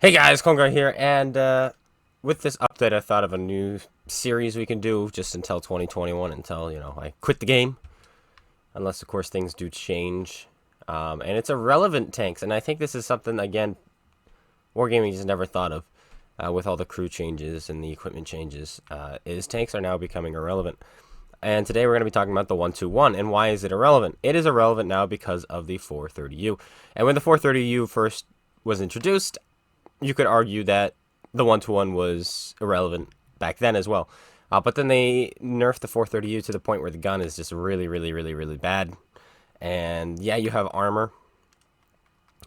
Hey guys, Konga here, and with this update I thought of a new series we can do just until 2021, until, I quit the game. Unless, of course, things do change. And it's irrelevant tanks, and I think this is something, again, Wargaming just never thought of with all the crew changes and the equipment changes, is tanks are now becoming irrelevant. And today we're going to be talking about the 121, and why is it irrelevant? It is irrelevant now because of the 430U. And when the 430U first was introduced, you could argue that the 121 was irrelevant back then as well. But then they nerfed the 430U to the point where the gun is just really, really, really, really bad. And yeah, you have armor,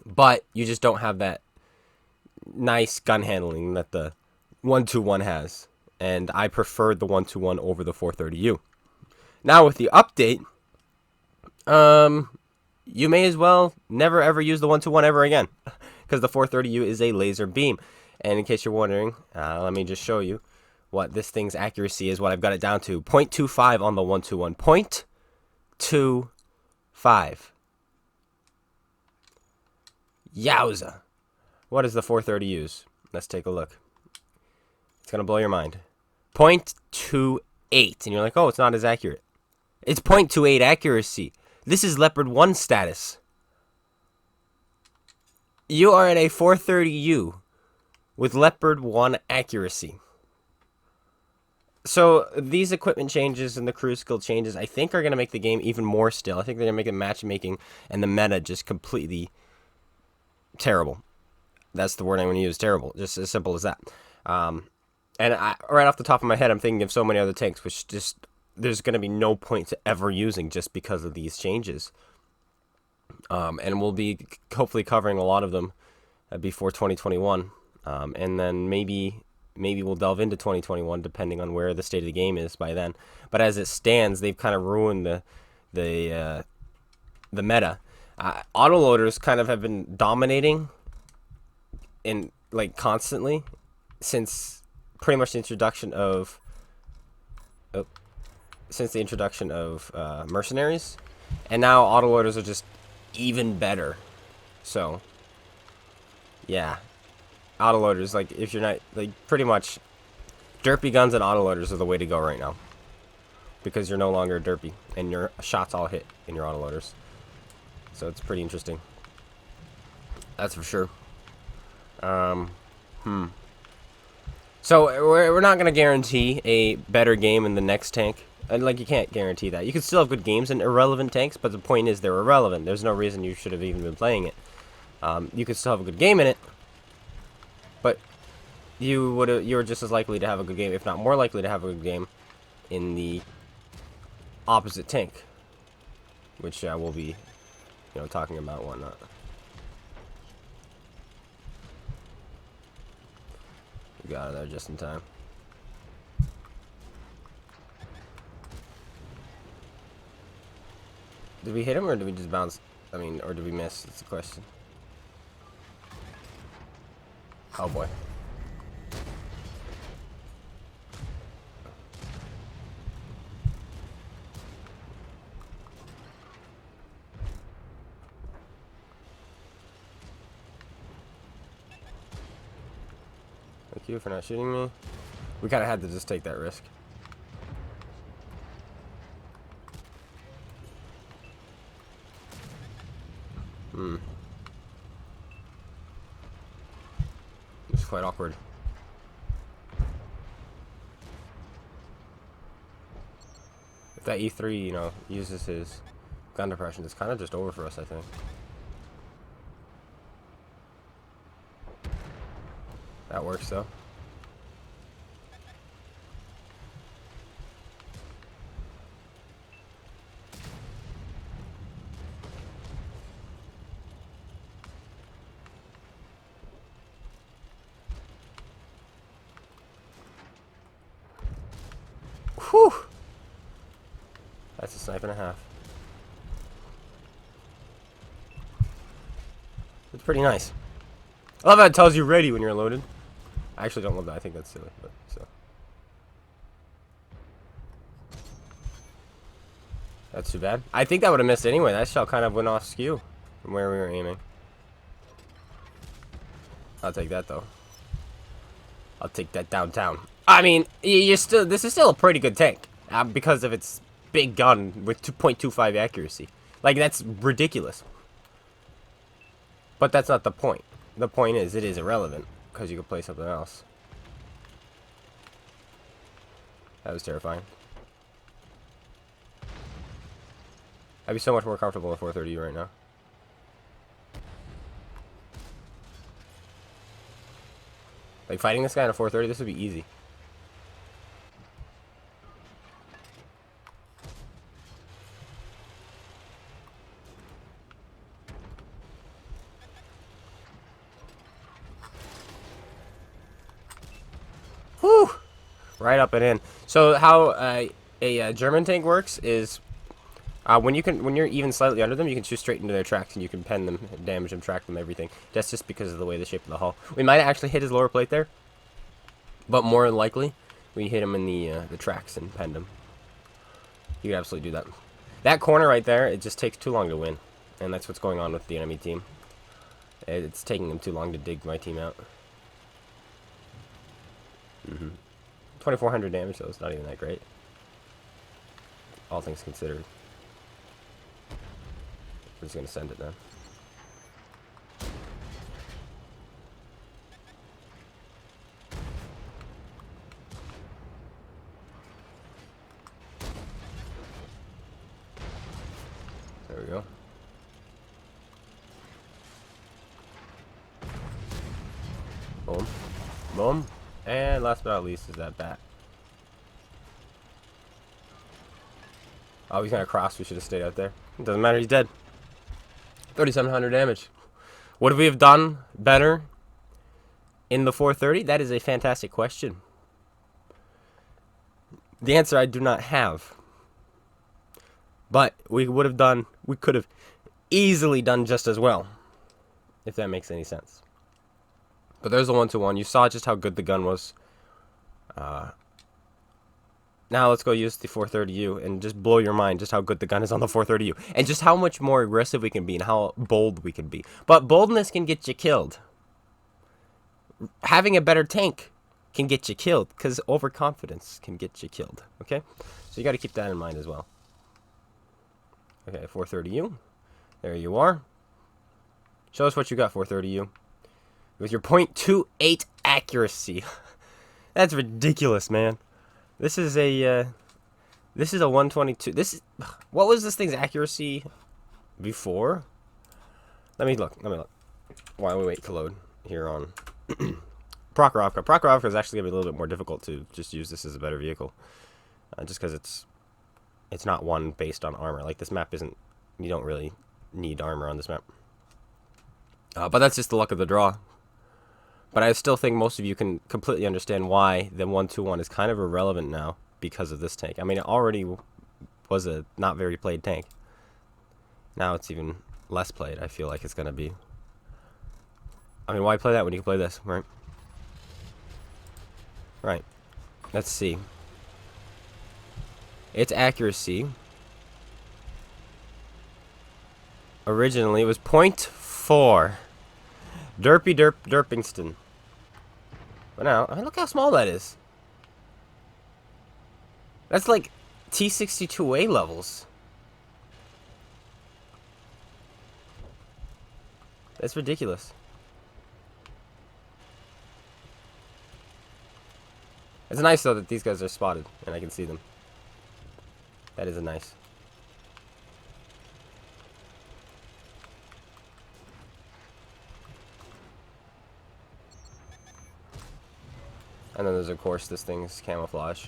but you just don't have that nice gun handling that the 121 has. And I preferred the 121 over the 430U. Now with the update, you may as well never ever use the 121 ever again, because the 430U is a laser beam. And in case you're wondering, let me just show you what this thing's accuracy is, what I've got it down to. 0.25 on the 121. 0.25. Yowza. What does the 430 use? Let's take a look. It's going to blow your mind. 0.28. And you're like, oh, it's not as accurate. It's 0.28 accuracy. This is Leopard 1 status. You are at a 430U with Leopard 1 accuracy. So these equipment changes and the crew skill changes, I think, are going to make the game even more still. I think they're going to make the matchmaking and the meta just completely terrible. That's the word I'm going to use, terrible. Just as simple as that. And right off the top of my head, I'm thinking of so many other tanks, which just, there's going to be no point to ever using just because of these changes. And we'll be hopefully covering a lot of them before 2021. And then maybe we'll delve into 2021 depending on where the state of the game is by then. But as it stands, they've kind of ruined the meta. Autoloaders kind of have been dominating in constantly since pretty much the introduction of mercenaries, and now autoloaders are just even better. So yeah, autoloaders, if you're not, pretty much derpy guns and autoloaders are the way to go right now, because you're no longer derpy and your shots all hit in your autoloaders. So it's pretty interesting, that's for sure. So we're not gonna guarantee a better game in the next tank. You can't guarantee that. You can still have good games in irrelevant tanks, but the point is they're irrelevant. There's no reason you should have even been playing it. You could still have a good game in it, but you're just as likely to have a good game, if not more likely to have a good game, in the opposite tank, which we'll be, talking about whatnot. We got out of there just in time. Did we hit him, or did we just bounce? Or did we miss? That's the question. Oh boy. Thank you for not shooting me. We kind of had to just take that risk. It's quite awkward. If that E3, uses his gun depression, it's kind of just over for us, I think. That works, though. Whew! That's a snipe and a half. It's pretty nice. I love how it tells you ready when you're loaded. I actually don't love that. I think that's silly, but so. That's too bad. I think that would have missed anyway. That shell kind of went off skew from where we were aiming. I'll take that though. I'll take that downtown. I mean, this is still a pretty good tank because of its big gun with 2.25 accuracy. Like, that's ridiculous. But that's not the point. The point is, it is irrelevant because you can play something else. That was terrifying. I'd be so much more comfortable in 430 right now. Like, fighting this guy in a 430, this would be easy. Whew! Right up and in. So how a German tank works is when you're even slightly under them, you can shoot straight into their tracks and you can pen them, damage them, track them, everything. That's just because of the way the shape of the hull. We might actually hit his lower plate there, but more than likely we hit him in the tracks and penned him. You could absolutely do that. That corner right there, it just takes too long to win, and that's what's going on with the enemy team. It's taking them too long to dig my team out. 2,400 damage, though. It's not even that great, all things considered. We're just gonna send it then. There we go. Boom. Boom. And last but not least is that bat. Oh, he's gonna cross. We should have stayed out there. It doesn't matter. He's dead. 3,700 damage. Would we have done better in the 430? That is a fantastic question. The answer I do not have. But we could have easily done just as well, if that makes any sense. But there's the 1-2-1. You saw just how good the gun was. Now let's go use the 430U and just blow your mind just how good the gun is on the 430U. And just how much more aggressive we can be and how bold we can be. But boldness can get you killed. Having a better tank can get you killed, because overconfidence can get you killed. Okay? So you got to keep that in mind as well. Okay, 430U. There you are. Show us what you got, 430U. With your .28 accuracy. That's ridiculous, man. This is a 122. What was this thing's accuracy before? Let me look. While we wait to load here on Prokhorovka. Prokhorovka is actually gonna be a little bit more difficult to just use this as a better vehicle, just because it's not one based on armor. Like, this map isn't. You don't really need armor on this map. But that's just the luck of the draw. But I still think most of you can completely understand why the 1-2-1 is kind of irrelevant now because of this tank. I mean, it already was a not very played tank. Now it's even less played, I feel like it's going to be. I mean, why play that when you can play this, right? Right. Let's see. Its accuracy originally was .4. Derpy Derpingston. But now, I mean, look how small that is. That's like T-62A levels. That's ridiculous. It's nice, though, that these guys are spotted, and I can see them. That is a nice. And then there's, of course, this thing's camouflage.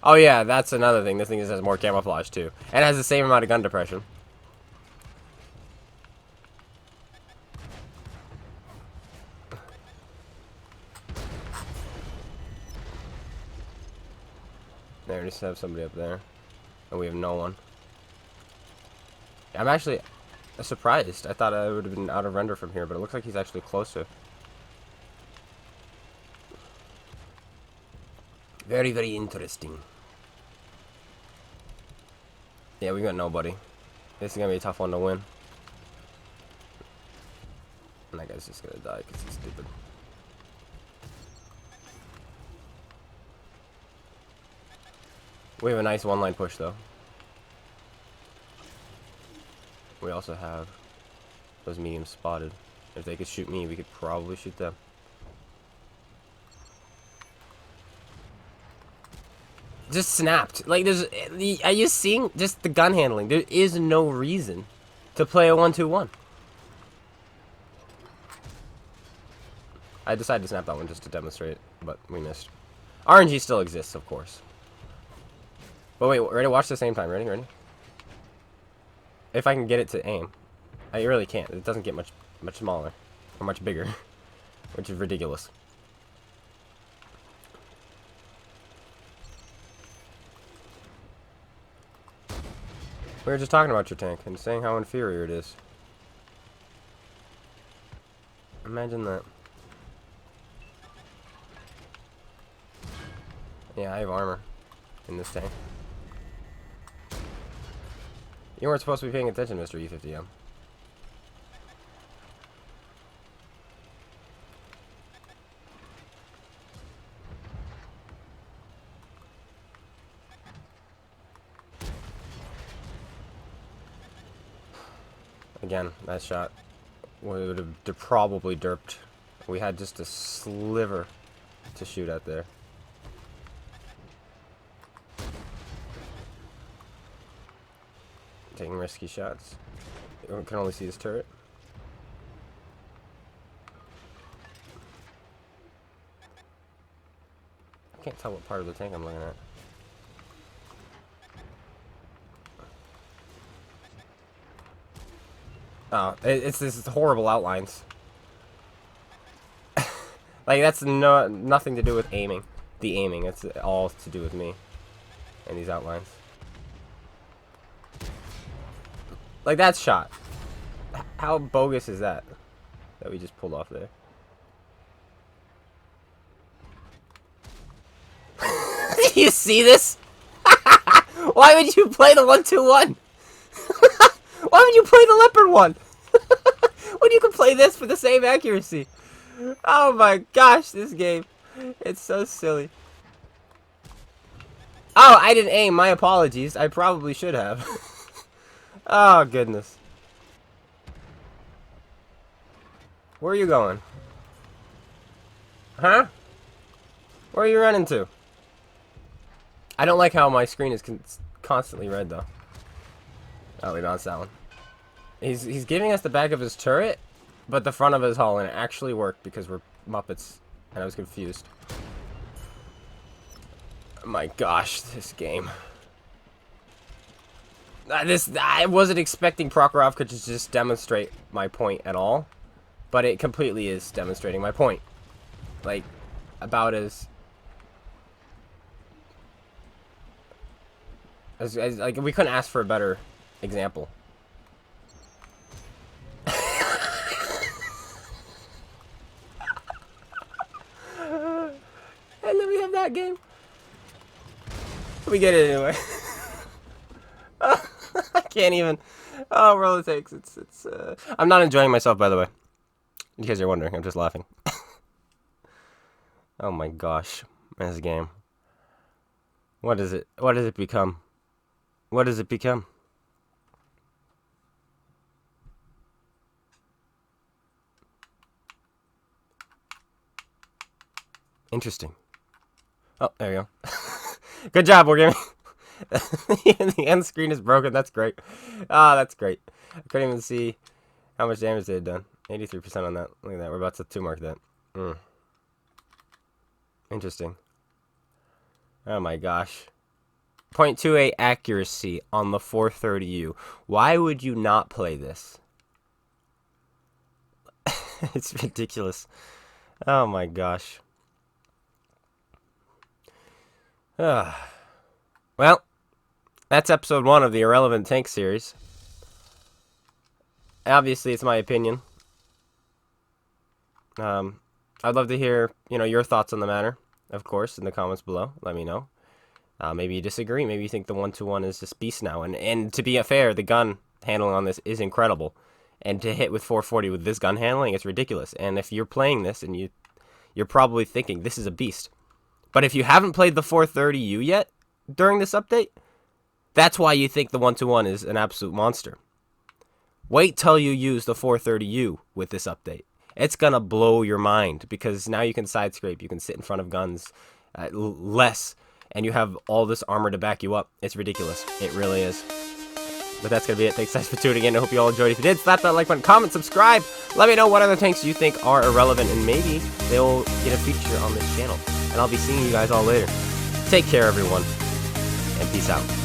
Oh, yeah, that's another thing. This thing just has more camouflage, too. And it has the same amount of gun depression. There, just have somebody up there. And we have no one. I'm actually surprised. I thought I would have been out of render from here, but it looks like he's actually closer. Very, very interesting. Yeah, we got nobody. This is gonna be a tough one to win. And that guy's guy's just gonna die because he's stupid. We have a nice one-line push, though. We also have those mediums spotted. If they could shoot me, we could probably shoot them. Just snapped. Like, are you seeing just the gun handling? There is no reason to play a 1-2-1. I decided to snap that one just to demonstrate, but we missed. RNG still exists, of course. But wait, ready? Watch the same time. Ready? Ready? If I can get it to aim. I really can't. It doesn't get much smaller. Or much bigger. Which is ridiculous. We were just talking about your tank and saying how inferior it is. Imagine that. Yeah, I have armor in this tank. You weren't supposed to be paying attention, Mr. E50M. Again, that shot would have probably derped. We had just a sliver to shoot at there. Taking risky shots. You can only see his turret. I can't tell what part of the tank I'm looking at. Oh, it's this horrible outlines. Like, that's nothing to do with aiming. The aiming, it's all to do with me and these outlines. Like, that shot. How bogus is that? That we just pulled off there. You see this? Why would you play the 1-2-1? Why would you play the leopard one? When you can play this for the same accuracy? Oh my gosh, this game. It's so silly. Oh, I didn't aim. My apologies. I probably should have. Oh, goodness. Where are you going? Huh? Where are you running to? I don't like how my screen is constantly red, though. Oh, we bounced that one. He's giving us the back of his turret, but the front of his hull, and it actually worked because we're Muppets, and I was confused. Oh my gosh, this game. I wasn't expecting Prokhorovka to just demonstrate my point at all, but it completely is demonstrating my point. Like, about as like, we couldn't ask for a better example. And then we have that game. We get it anyway. I can't even. Oh, roller takes. It's. I'm not enjoying myself, by the way. In case you're wondering, I'm just laughing. Oh my gosh, this game. What is it? What does it become? What does it become? Interesting. Oh, there you go. Good job, Wargaming. The end screen is broken. That's great. Ah, that's great. I couldn't even see how much damage they had done. 83% on that. Look at that. We're about to 2-mark that. Interesting. Oh my gosh. 0.28 accuracy on the 430U. Why would you not play this? It's ridiculous. Oh my gosh. Well, that's episode 1 of the Irrelevant Tank series. Obviously, it's my opinion. I'd love to hear, your thoughts on the matter, of course, in the comments below. Let me know. Maybe you disagree. Maybe you think the 1-2-1 is just beast now. And to be fair, the gun handling on this is incredible. And to hit with 440 with this gun handling, it's ridiculous. And if you're playing this and you're probably thinking this is a beast. But if you haven't played the 430U yet during this update, that's why you think the 121 is an absolute monster. Wait till you use the 430U with this update. It's going to blow your mind because now you can side scrape, you can sit in front of guns less, and you have all this armor to back you up. It's ridiculous. It really is. But that's going to be it. Thanks guys for tuning in. I hope you all enjoyed. If you did, slap that like button, comment, subscribe. Let me know what other tanks you think are irrelevant, and maybe they'll get a feature on this channel. And I'll be seeing you guys all later. Take care, everyone, and peace out.